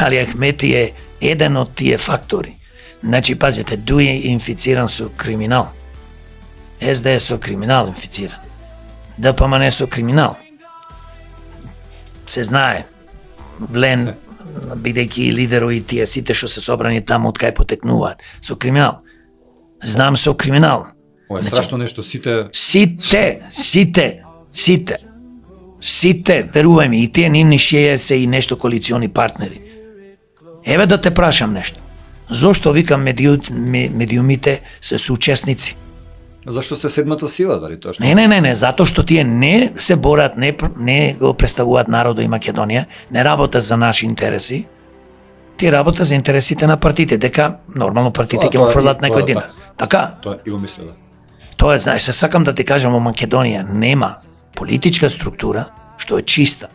Али Ахмети е еден од тие фактори. Значи, пазите, Дуј е инфициран со криминал. СДС со криминал инфициран. ДПМН со криминал. Се знае. Влен, бидејќи лидеро и тие сите што се собрани таму од кај потекнуваат, со криминал. Знам со криминал. Ова е страшно нешто, сите, верувај ми, и тие нивни шеја се и нешто коалициони партнери. Еве да те прашам нешто. Зошто викам медиумите се соучесници? Зашто се седмата сила, дали тоа што? Не, затоа што тие не се борат, не го представуваат народот и Македонија, не работат за наши интереси, тие работат за интересите на партите, дека нормално партите ќе му фрлат некој динар. Така? Тоа и го мислела. Тоа е, знаеш, се сакам да ти кажам, во Македонија нема политичка структура што е чиста,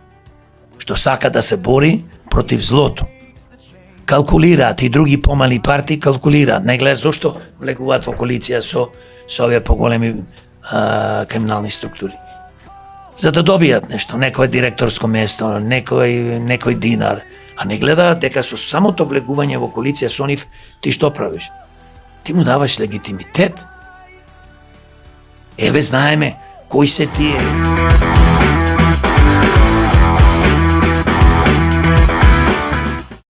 што сака да се бори против злото. Калкулираат и други помали партии, калкулираат, не гледаш зошто влегуваат во коалиција со овие поголеми криминални структури. За да добијат нешто, некој директорско место, некој динар, а не гледаат дека со самото влегување во коалиција со нив ти што правиш? Ти му даваш легитимитет. Еве знаеме кои се тие